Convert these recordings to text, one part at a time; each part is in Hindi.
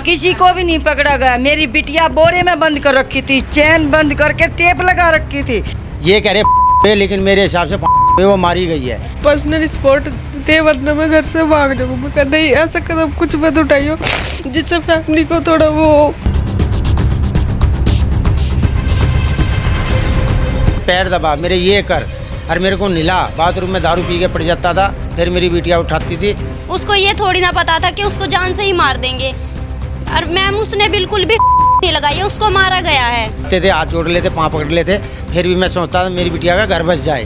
किसी को भी नहीं पकड़ा गया। मेरी बिटिया बोरे में बंद कर रखी थी, चैन बंद करके टेप लगा रखी थी। ये कह रहे लेकिन मेरे हिसाब से वो मारी गई है। पर्सनल स्पॉट थे वरना मैं घर से भाग जाऊँ। मैं कहा नहीं ऐसा कदम कुछ मत उठाइयो जिससे फैमिली को थोड़ा वो पैर दबा मेरे ये कर और मेरे को नीला बाथरूम में दारू पी के पड़ जाता था, फिर मेरी बिटिया उठाती थी। उसको ये थोड़ी ना पता था कि उसको जान से ही मार देंगे, और मैम उसने बिल्कुल भी नहीं लगाई, उसको मारा गया है। थे हाथ जोड़ लेते, पाँव पकड़ लेते, फिर भी मैं सोचता था मेरी बिटिया का घर बस जाए।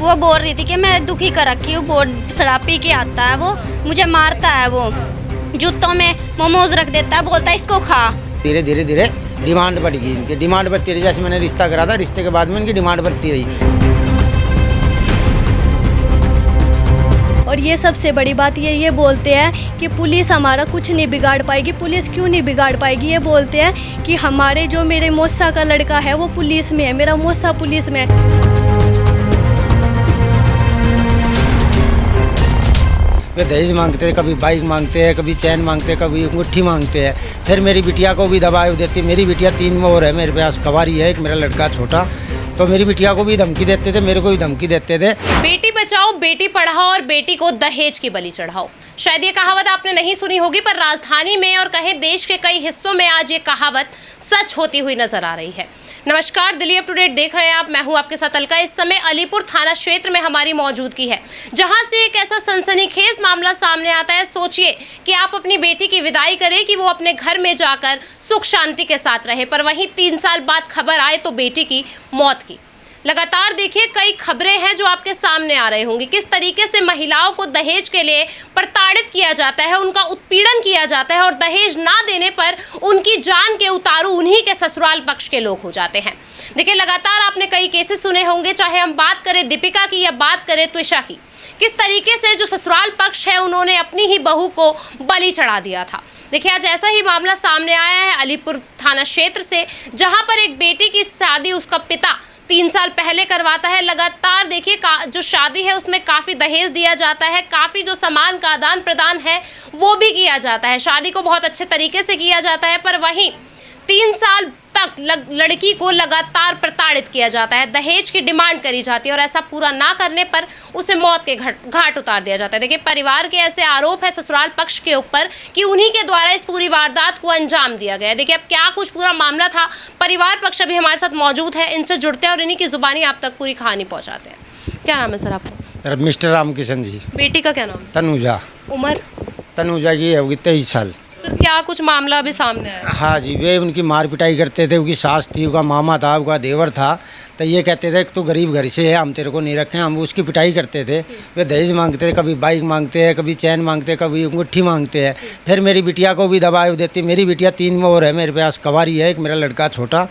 वो बोल रही थी कि मैं दुखी कर रखी हूँ, बहुत शराब पी के आता है, वो मुझे मारता है, वो जूतों में मोमोज रख देता है, बोलता है इसको खा। धीरे धीरे धीरे डिमांड बढ़ गई, इनकी डिमांड बढ़ती रही। जैसे मैंने रिश्ता करा था, रिश्ते के बाद में इनकी डिमांड बढ़ती रही। और ये सबसे बड़ी बात ये बोलते हैं कि पुलिस हमारा कुछ नहीं बिगाड़ पाएगी। पुलिस क्यों नहीं बिगाड़ पाएगी? ये बोलते हैं कि हमारे जो मेरे मौसा का लड़का है वो पुलिस में है, मेरा मौसा पुलिस में है। वे दहेज मांगते हैं, कभी बाइक मांगते हैं, कभी चैन मांगते हैं, कभी अंगूठी मांगते हैं। फिर मेरी बिटिया को भी दबाए देती। मेरी बिटिया 3 में और है, मेरे पास कवारी है, एक मेरा लड़का छोटा, तो मेरी बिटिया को भी धमकी देते थे, मेरे को भी धमकी देते थे। बेटी बचाओ, बेटी पढ़ाओ और बेटी को दहेज की बलि चढ़ाओ। शायद ये कहावत आपने नहीं सुनी होगी, पर राजधानी में और कहे देश के कई हिस्सों में आज ये कहावत सच होती हुई नजर आ रही है। नमस्कार, दिल्ली अप टू डेट देख रहे हैं आप। मैं हूं आपके साथ अलका। इस समय अलीपुर थाना क्षेत्र में हमारी मौजूदगी है, जहां से एक ऐसा सनसनीखेज मामला सामने आता है। सोचिए कि आप अपनी बेटी की विदाई करें कि वो अपने घर में जाकर सुख शांति के साथ रहे, पर वहीं 3 साल बाद खबर आए तो बेटी की मौत की। लगातार देखिए कई खबरें हैं जो आपके सामने आ रही होंगी, किस तरीके से महिलाओं को दहेज के लिए प्रताड़ित किया जाता है, उनका उत्पीड़न किया जाता है, और दहेज ना देने पर उनकी जान के उतारू उन्हीं के ससुराल पक्ष के लोग हो जाते हैं। देखिए लगातार आपने कई केसेस सुने होंगे, चाहे हम बात करें दीपिका की या बात करें त्विषा की, किस तरीके से जो ससुराल पक्ष है उन्होंने अपनी ही बहू को बलि चढ़ा दिया था। देखिए आज ऐसा ही मामला सामने आया है अलीपुर थाना क्षेत्र से, जहां पर एक बेटी की शादी उसका पिता 3 साल पहले करवाता है। लगातार देखिए जो शादी है उसमें काफ़ी दहेज दिया जाता है, काफ़ी जो सामान का आदान प्रदान है वो भी किया जाता है, शादी को बहुत अच्छे तरीके से किया जाता है, पर वहीं 3 साल तक लड़की को लगातार प्रताड़ित किया जाता है, दहेज की डिमांड करी जाती है, और ऐसा पूरा ना करने पर उसे मौत के घाट उतार दिया जाता है। देखिए परिवार के ऐसे आरोप है ससुराल पक्ष के ऊपर कि उन्हीं के द्वारा इस पूरी वारदात को अंजाम दिया गया है। देखिए अब क्या कुछ पूरा मामला था, परिवार पक्ष अभी हमारे साथ मौजूद है, इनसे जुड़ते हैं और इन्हीं की जुबानी आप तक पूरी कहानी पहुँचाते हैं। क्या नाम है सर आपका? मिस्टर रामकिशन जी। बेटी का क्या नाम है? तनुजा। उम्र? तनुजा की होगी 23 साल। सर क्या कुछ मामला अभी सामने आया? हाँ जी, वे उनकी मार पिटाई करते थे, उनकी सास थी, उनका मामा था, उनका देवर था, तो ये कहते थे कि तू गरीब घर से है, हम तेरे को नहीं रखें, हम उसकी पिटाई करते थे। वे दहेज मांगते थे, कभी बाइक मांगते हैं, कभी चैन मांगते हैं, कभी अंगूठी मांगते हैं। फिर मेरी बिटिया को भी दबाए देती। मेरी बिटिया 3 में और है, मेरे पास कवारी है, एक मेरा लड़का छोटा,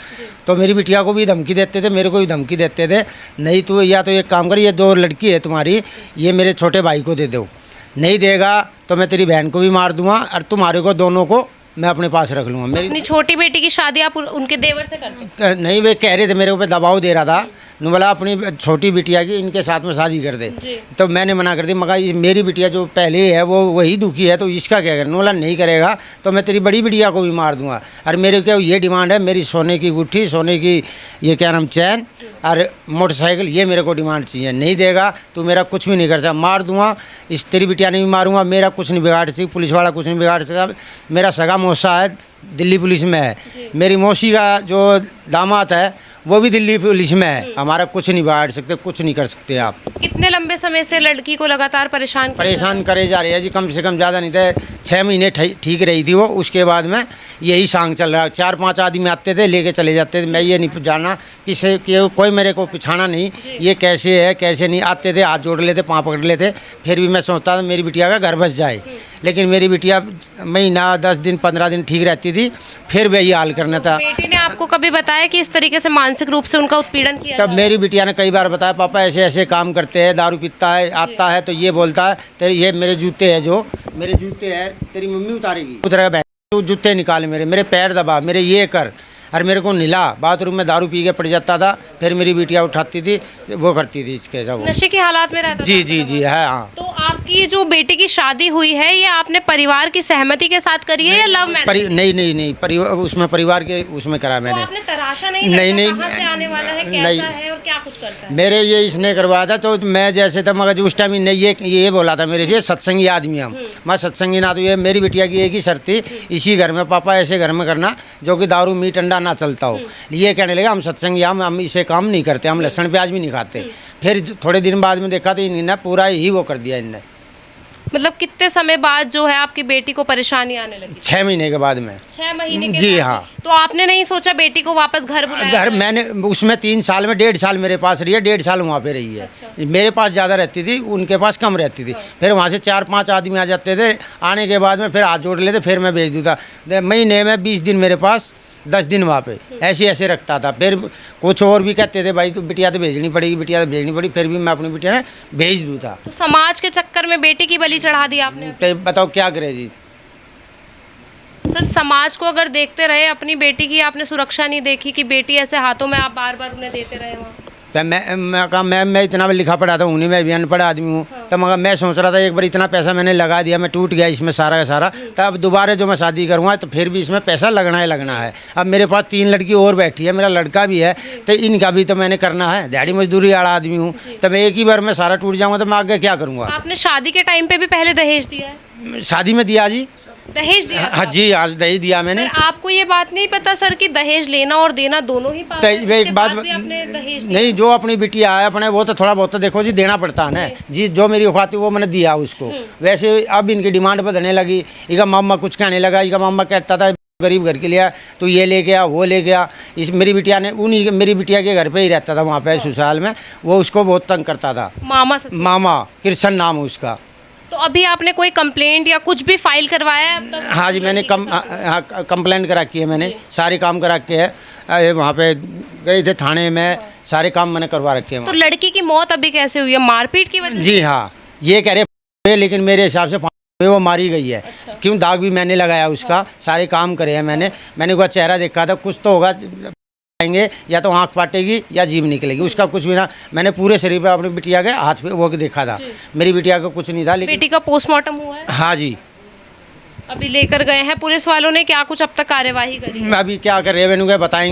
तो मेरी बिटिया को भी धमकी देते थे, मेरे को भी धमकी देते थे। नहीं तो या तो एक काम कर, ये 2 लड़की है तुम्हारी, ये मेरे छोटे भाई को दे दो, नहीं देगा तो मैं तेरी बहन को भी मार दूंगा और तुम्हारे को दोनों को मैं अपने पास रख लूँगा। मेरी अपनी छोटी बेटी की शादी आप उनके देवर से करते? नहीं, वे कह रहे थे, मेरे ऊपर दबाव दे रहा था, न बोला अपनी छोटी बिटिया की इनके साथ में शादी कर दे, तो मैंने मना कर दी। मगर मेरी बिटिया जो पहले है वो वही दुखी है, तो इसका क्या करना? बोला नहीं करेगा तो मैं तेरी बड़ी बिटिया को भी मार दूंगा, और मेरे क्या ये डिमांड है, मेरी सोने की गुट्ठी, सोने की ये क्या नाम चैन और मोटरसाइकिल, ये मेरे को डिमांड चाहिए। नहीं देगा तो मेरा कुछ भी नहीं कर सकता, मार दूंगा, इस तेरी बिटिया नहीं मारूंगा, मेरा कुछ नहीं बिगाड़ सकती, पुलिस वाला कुछ नहीं बिगाड़ सकता। मेरा सगा मौसा है, दिल्ली पुलिस में है, मेरी मौसी का जो दामाद है वो भी दिल्ली पुलिस में है, हमारा कुछ नहीं बिगाड़ सकते, कुछ नहीं कर सकते आप। कितने लंबे समय से लड़की को लगातार परेशान करे जा रहे हैं जी, कम से कम ज़्यादा नहीं थे 6 महीने ठीक रही थी वो, उसके बाद में यही सांग चल रहा है। 4-5 आदमी आते थे, लेके चले जाते थे। मैं ये नहीं जाना किसे कि कोई मेरे को पिछाना नहीं, ये कैसे है कैसे नहीं। आते थे, हाथ जोड़ लेते, पाँव पकड़ लेते, फिर भी मैं सोचता था मेरी बिटिया का घर बस जाए, लेकिन मेरी बिटिया महीना 10 दिन 15 दिन ठीक रहती थी, फिर वही हाल करना था। बेटी ने आपको कभी बताया कि इस तरीके से मानसिक रूप से उनका उत्पीड़न किया? तब मेरी बिटिया ने कई बार बताया, पापा ऐसे ऐसे काम करते हैं, दारू पीता है, आता है तो ये बोलता है तेरे ये मेरे जूते हैं, जो मेरे जूते हैं तेरी मम्मी उतारेगी, उतरेगा, तू जूते निकाल, मेरे पैर दबा, मेरे ये कर और मेरे को नीला बाथरूम में दारू पी के पड़ जाता था, फिर मेरी बिटिया उठाती थी, वो करती थी इसके सब। नशे की हालात में रहता जी था जी जी है। हाँ, तो आपकी जो बेटी की शादी हुई है ये आपने परिवार की सहमति के साथ करी है या लव मैरिज? नहीं परिवार, उसमें परिवार के उसमें करा तो मैंने। आपने तराशा नहीं? नहीं, लड़का नहीं, कहाँ से आने वाला है, नहीं। कैसा है और क्या कुछ करता है? मेरे ये इसने करवाया था, तो मैं जैसे था, मगर उस टाइम ने ये बोला था मेरे से, सत्संगी आदमी हम, मैं सत्संगी ना, तो ये मेरी बिटिया की एक ही शर्त थी, इसी घर में पापा ऐसे घर में करना जो कि दारू मीट अंडा ना चलता हो। ये कहने लगा हम सत्संगी, हम इसे काम नहीं करते, हम लहसुन प्याज भी नहीं खाते। फिर थोड़े दिन बाद में देखा तो इन्होंने पूरा ही वो कर दिया इनने। मतलब कितने समय बाद जो है आपकी बेटी को परेशानी आने लगी? 6 महीने के बाद में। 6 महीने के जी बाद? हाँ। तो आपने नहीं सोचा बेटी को वापस घर बुलाया घर जाए? मैंने उसमें 3 साल में 1.5 साल मेरे पास रही है, 1.5 साल वहाँ पे रही है। मेरे पास ज़्यादा रहती थी, उनके पास कम रहती थी। फिर वहाँ से 4-5 आदमी आ जाते थे, आने के बाद में फिर हाथ जोड़ लेते, फिर मैं भेज दूँगा। महीने में 20 दिन मेरे पास, 10 दिन वहाँ पे ऐसे रखता था। फिर कुछ और भी कहते थे भाई तो बिटिया तो भेजनी पड़ेगी, बिटिया तो भेजनी पड़ी, फिर भी मैं अपनी बिटिया ने भेज दूँ था। तो समाज के चक्कर में बेटी की बलि चढ़ा दी आपने? तो बताओ क्या करे जी। सर, समाज को अगर देखते रहे, अपनी बेटी की आपने सुरक्षा नहीं देखी कि बेटी ऐसे हाथों में आप बार बार उन्हें देते रहे वहाँ? तो मैं इतना लिखा पढ़ा था, उन्हीं में भी अनपढ़ आदमी हूँ। तो मगर मैं सोच रहा था एक बार इतना पैसा मैंने लगा दिया, मैं टूट गया इसमें सारा का सारा, तो अब दोबारा जो मैं शादी करूँगा तो फिर भी इसमें पैसा लगना है। अब मेरे पास 3 लड़की और बैठी है, मेरा लड़का भी है, तो इनका भी तो मैंने करना है। दिहाड़ी मजदूरी वाला आदमी हूँ, तो मैं एक ही बार में सारा टूट जाऊँगा तो मैं आगे क्या करूँगा। आपने शादी के टाइम पे भी पहले दहेज दिया है? शादी में दिया जी। दहेज दिया? हाँ जी, आज दहेज दिया मैंने। पर आपको ये बात नहीं पता सर कि दहेज लेना और देना दोनों ही पाप तो है? उसके एक बात बाद भी आपने दहेज दिया? नहीं, जो अपनी बिटिया है अपने, वो तो थोड़ा बहुत तो देखो जी देना पड़ता है ना जी। जो मेरी औकात थी वो मैंने दिया उसको। वैसे अब इनकी डिमांड बढ़ने लगी, इनका मामा कुछ कहने लगा, इनका मामा कहता था गरीब घर के लिए तो ये ले गया, वो ले गया। इस मेरी बिटिया ने मेरी बिटिया के घर पे ही रहता था वहाँ पे ससुराल में, वो उसको बहुत तंग करता था। मामा कृष्ण नाम है उसका। तो अभी आपने कोई कंप्लेंट या कुछ भी फाइल करवाया है अब तक? हाँ जी, मैंने कंप्लेंट करा की है, मैंने सारे काम करा के है। वहाँ पे गए थे थाने में, सारे काम मैंने करवा रखे हैं। तो लड़की की मौत अभी कैसे हुई है? मारपीट की वजह से? जी हाँ, ये कह रहे, लेकिन मेरे हिसाब से वो मारी गई है। अच्छा। क्यों, दाग भी मैंने लगाया उसका, सारे काम करे हैं मैंने उसका चेहरा देखा था, कुछ तो होगा, या तो आँख फाटेगी या जीभ निकलेगी, उसका कुछ भी ना। मैंने पूरे शरीर पे अपनी बिटिया के हाथ पे वो देखा था, मेरी बिटिया को कुछ नहीं था। लेकिन बेटी का पोस्टमार्टम हुआ है? हाँ जी, अभी लेकर गए हैं पुलिस वालों ने, क्या कुछ अब तक कार्यवाही करी है? अभी क्या कर रहे हैं मैंने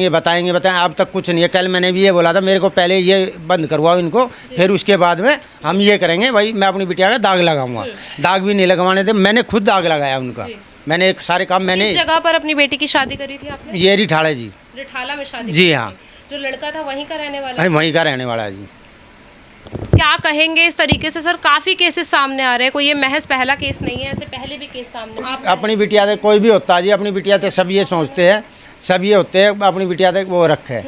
बताएंगे अब तक कुछ नहीं है। कल मैंने भी ये बोला था, मेरे को पहले ये बंद करवाओ इनको, फिर उसके बाद में हम ये करेंगे। भाई मैं अपनी बिटिया का दाग लगाऊंगा, दाग भी नहीं लगवाने थे, मैंने खुद दाग लगाया उनका। मैंने सारे काम मैंने। किस जगह पर अपनी बेटी की शादी करी थी आपने? ये रिठाड़ा जी। रिठाला में शादी? जी हाँ। जो लड़का था वहीं का रहने वाला? वहीं का रहने वाला है जी। क्या कहेंगे इस तरीके से सर? काफ़ी केसेस सामने आ रहे हैं, कोई ये महज पहला केस नहीं है, ऐसे पहले भी केस सामने। आप अपनी बिटिया तक कोई भी होता है जी, अपनी बिटिया तक सब ये सोचते हैं, सब ये होते हैं अपनी बिटिया तक वो रखे।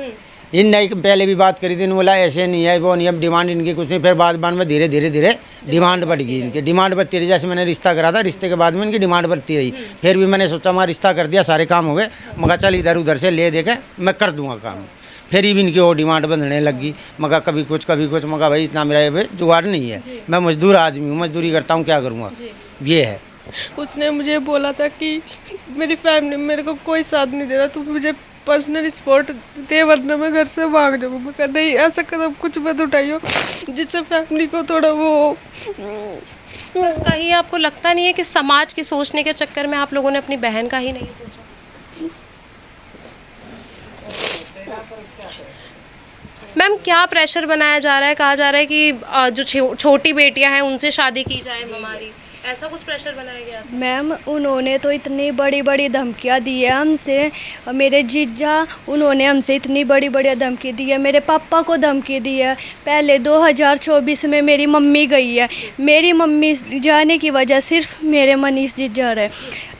इन नहीं पहले भी बात करी थी, बोला ऐसे नहीं है, वो नहीं, अब डिमांड इनकी कुछ नहीं। फिर बाद में धीरे धीरे डिमांड बढ़ गई, इनकी डिमांड बढ़ती रही। जैसे मैंने रिश्ता करा था, रिश्ते के बाद में इनकी डिमांड बढ़ती रही। फिर भी मैंने सोचा मैं रिश्ता कर दिया, सारे काम हो गए, मगर चल इधर उधर से ले दे के मैं कर दूँगा काम। फिर भी इनकी वो डिमांड बढ़ने लगी, मगर कभी कुछ मगर भाई इतना मेरा ये जुगाड़ नहीं है, मैं मजदूर आदमी हूँ, मजदूरी करता हूँ, क्या करूँगा, ये है। उसने मुझे बोला था कि मेरी फैमिली मेरे को कोई साथ नहीं दे रहा, तू मुझे पर्सनल सपोर्ट दे वरना मैं घर से भाग जाऊँ। मैं कहा नहीं, ऐसा कदम कुछ मत उठाइयो जिससे फैमिली को थोड़ा वो। कहीं आपको लगता नहीं है कि समाज की सोचने के चक्कर में आप लोगों ने अपनी बहन का ही नहीं सोचा? मैम, क्या प्रेशर बनाया जा रहा है? कहा जा रहा है कि जो छोटी बेटियां हैं उनसे शादी की जाए हमारी, ऐसा कुछ प्रेशर बनाया गया? मैम, उन्होंने तो इतनी बड़ी बड़ी धमकियाँ दी है हमसे, मेरे जीजा उन्होंने हमसे इतनी बड़ी बड़ी धमकी दी है, मेरे पापा को धमकी दी है। पहले 2024 में मेरी मम्मी गई है, मेरी मम्मी जाने की वजह सिर्फ मेरे मनीष जीजा रहे।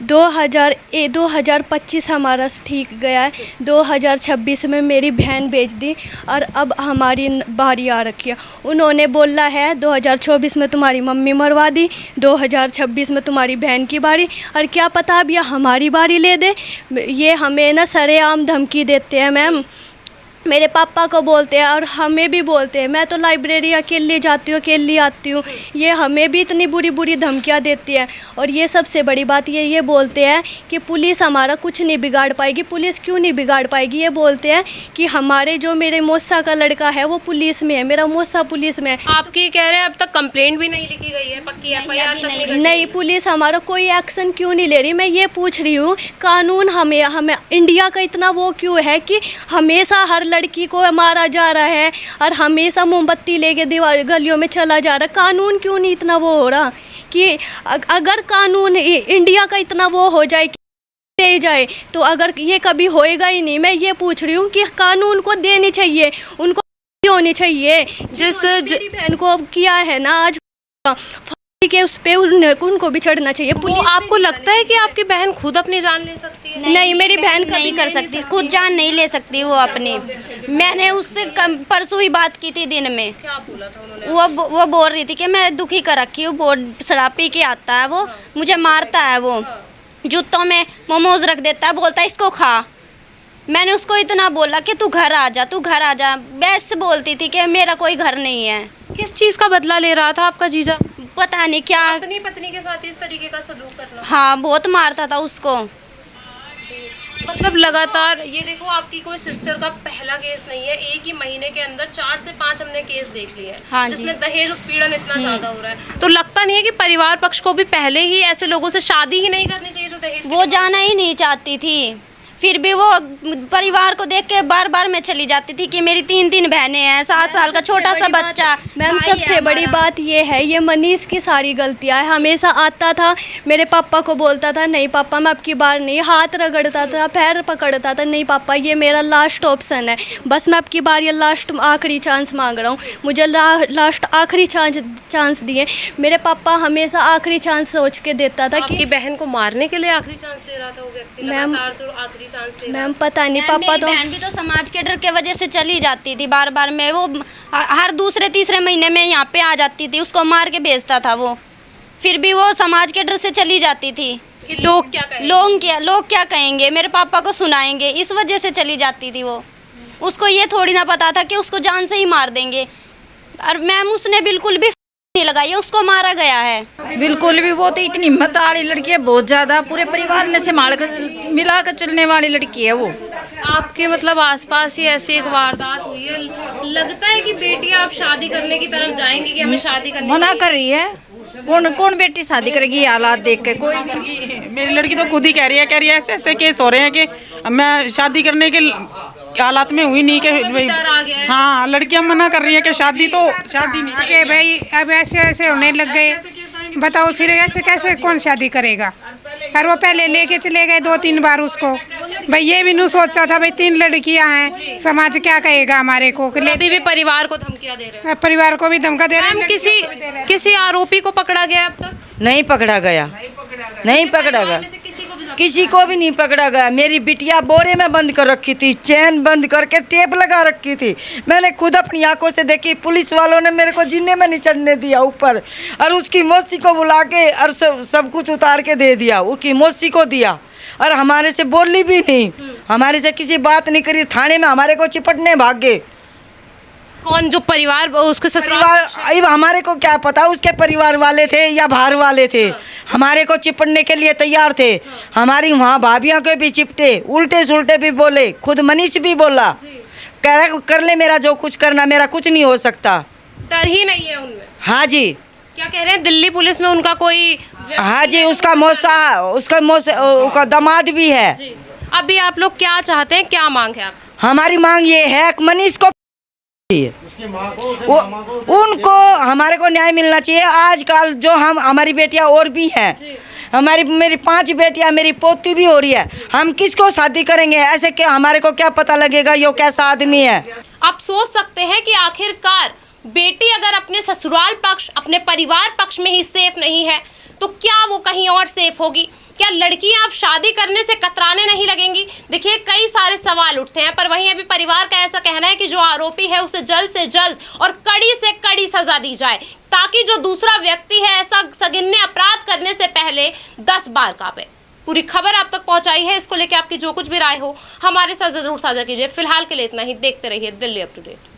2025 हमारा ठीक गया है, 2026 में मेरी बहन बेच दी और अब हमारी बारी आ रखी है। उन्होंने बोला है 2024 में तुम्हारी मम्मी मरवा दी, 2026 में तुम्हारी बहन की बारी, और क्या पता अब यह हमारी बारी ले दे। ये हमें ना सरेआम धमकी देते हैं मैम। मेरे पापा को बोलते हैं और हमें भी बोलते हैं। मैं तो लाइब्रेरी अकेले जाती हूँ, अकेले आती हूँ, ये हमें भी इतनी बुरी बुरी धमकियाँ देती है। और ये सबसे बड़ी बात ये बोलते हैं कि पुलिस हमारा कुछ नहीं बिगाड़ पाएगी। पुलिस क्यों नहीं बिगाड़ पाएगी? ये बोलते हैं कि हमारे जो मेरे मौसा का लड़का है वो पुलिस में है, मेरा मौसा पुलिस में है। आपकी कह रहे हैं अब तक कंप्लेंट भी नहीं लिखी गई है, पक्की FIR तक नहीं? नहीं, पुलिस हमारा कोई एक्शन क्यों नहीं ले रही? मैं ये पूछ रही हूँ, कानून हमें इंडिया का इतना वो क्यों है कि हमेशा हर लड़की को मारा जा रहा है और हमेशा मोमबत्ती लेके दीवार गलियों में चला जा रहा है? कानून क्यों नहीं इतना वो हो रहा कि अगर कानून इंडिया का इतना वो हो जाए कि दे जाए, तो अगर ये कभी होएगा ही नहीं। मैं ये पूछ रही हूँ कि कानून को देनी चाहिए, उनको होनी चाहिए। जिस मेरी बहन को किया है ना आज के, उस पे उनको भी चढ़ना चाहिए। वो आपको लगता है कि आपकी बहन खुद अपनी जान ले सकती है? नहीं, मेरी बहन नहीं कर सकती, खुद जान नहीं ले सकती वो अपनी। मैंने उससे परसों ही बात की थी दिन में। क्या बोला था उन्होंने? वो बोल रही थी कि मैं दुखी कर रखी हूँ, बहुत शराब पी के आता है वो, मुझे मारता है वो, जूतों में मोमोज रख देता है, बोलता है इसको खा। मैंने उसको इतना बोला कि तू घर आ जा, तू घर आ जा। बस बोलती थी कि मेरा कोई घर नहीं है। किस चीज़ का बदला ले रहा था आपका जीजा? पता नहीं क्या, अपनी पत्नी के साथ इस तरीके का सलूक करना? हाँ, बहुत मारता था उसको। मतलब लगातार ये देखो, आपकी कोई सिस्टर का पहला केस नहीं है, एक ही महीने के अंदर 4 से 5 हमने केस देख लिए हैं। हाँ जी। जिसमें दहेज उत्पीड़न इतना ज्यादा हो रहा है। तो लगता नहीं है कि परिवार पक्ष को भी पहले ही ऐसे लोगों से शादी ही नहीं करनी चाहिए जो दहेज? वो जाना ही नहीं चाहती थी, फिर भी वो परिवार को देख के बार बार मैं चली जाती थी कि मेरी 3 बहनें हैं, 7 साल का छोटा सा बच्चा। मैम सबसे बड़ी बात ये है, ये मनीष की सारी गलतियाँ है। हमेशा आता था, मेरे पापा को बोलता था नहीं पापा मैं अब की बार नहीं, हाथ रगड़ता था, पैर पकड़ता था, नहीं पापा ये मेरा लास्ट ऑप्शन है, बस मैं अब की बार ये लास्ट आखिरी चांस मांग रहा हूँ, मुझे लास्ट आखिरी चांस दिए। मेरे पापा हमेशा आखिरी चांस सोच के देता था कि आपकी बहन को मारने के लिए आखिरी चांस दे रहा था वो व्यक्ति? मैम, लगातार जो आखिरी चांस दे रहा मैम पता नहीं पापा मेरी तो बहन भी तो समाज के डर के वजह से चली जाती थी बार बार में। वो हर दूसरे तीसरे महीने में यहाँ पे आ जाती थी, उसको मार के भेजता था वो, फिर भी वो समाज के डर से चली जाती थी कि लोग क्या कहेंगे, लोग क्या कहेंगे, मेरे पापा को सुनाएंगे, इस वजह से चली जाती थी वो। उसको ये थोड़ी ना पता था कि उसको जान से ही मार देंगे। और मैम उसने बिल्कुल भी नहीं लगाई, उसको मारा गया है। बिल्कुल भी। वो तो इतनी हिम्मत वाली लड़की है, बहुत ज़्यादा, पूरे परिवार ने संभाल कर मिला कर चलने वाली लड़की है वो। आपके मतलब आसपास ही ऐसी एक वारदात हुई है, लगता है कि बेटियां आप शादी करने की तरफ जाएंगी कि हमें शादी करनी मना चाहिए? कर रही है। कौन बेटी शादी करेगी ये हालात देख के? कोई मेरी लड़की तो खुद ही कह रही है ऐसे ऐसे केस हो रहे हैं कि मैं शादी करने के हालात में हुई नहीं कि डर आ गया है। हाँ, लड़कियां मना कर रही है कि शादी नहीं कि भाई अब ऐसे ऐसे होने लग गए, बताओ फिर ऐसे कैसे कौन शादी करेगा? और वो पहले लेके चले गए 2-3 बार उसको। भाई ये भी नहीं सोचता था भाई 3 लड़कियां हैं, समाज क्या कहेगा हमारे को? अभी भी परिवार को धमकियां दे रहे हैं? परिवार को भी धमका दे रहे मैम हैं। किसी आरोपी को पकड़ा गया अब तक? नहीं पकड़ा गया, नहीं पकड़ा गया, किसी को भी नहीं पकड़ा गया। मेरी बिटिया बोरे में बंद कर रखी थी, चैन बंद करके टेप लगा रखी थी। मैंने खुद अपनी आंखों से देखी। पुलिस वालों ने मेरे को जीने में नहीं चढ़ने दिया ऊपर, और उसकी मौसी को बुला के और सब कुछ उतार के दे दिया, उसकी मौसी को दिया, और हमारे से बोली भी नहीं, हमारे से किसी बात नहीं करी। थाने में हमारे को चिपटने भाग गए। कौन? जो परिवार उसके ससुराल? परिवार, अब हमारे को क्या पता उसके परिवार वाले थे या बाहर वाले थे, हमारे को चिपटने के लिए तैयार थे। हमारी वहाँ भाभियों के भी चिपटे, उल्टे सुल्टे भी बोले, खुद मनीष भी बोला, कह रहा कर ले मेरा जो कुछ करना, मेरा कुछ नहीं हो सकता। डर ही नहीं है उनमें? हाँ जी। क्या कह रहे हैं, दिल्ली पुलिस में उनका कोई? हाँ जी, उसका उसका दामाद भी है। अभी आप लोग क्या चाहते हैं, क्या मांग है आप? हमारी मांग ये है कि मनीष को उनको हमारे को न्याय मिलना चाहिए। आजकल जो हमारी बेटियां और भी हैं, मेरी 5 बेटियां, मेरी पोती भी हो रही है, हम किसको शादी करेंगे? ऐसे क्या हमारे को क्या पता लगेगा ये कैसा आदमी है? आप सोच सकते हैं कि आखिरकार बेटी अगर अपने ससुराल पक्ष, अपने परिवार पक्ष में ही सेफ नहीं है तो क्या वो कहीं और सेफ होगी? क्या लड़कियां अब शादी करने से कतराने नहीं लगेंगी? देखिए, कई सारे सवाल उठते हैं, पर वहीं अभी परिवार का ऐसा कहना है कि जो आरोपी है उसे जल्द से जल्द और कड़ी से कड़ी सजा दी जाए, ताकि जो दूसरा व्यक्ति है ऐसा सगिन्य अपराध करने से पहले 10 बार कांपे। पूरी खबर आप तक पहुंचाई है। इसको लेकर आपकी जो कुछ भी राय हो हमारे साथ जरूर साझा कीजिए। फिलहाल के लिए इतना ही। देखते रहिए दिल्ली अप टू डेट।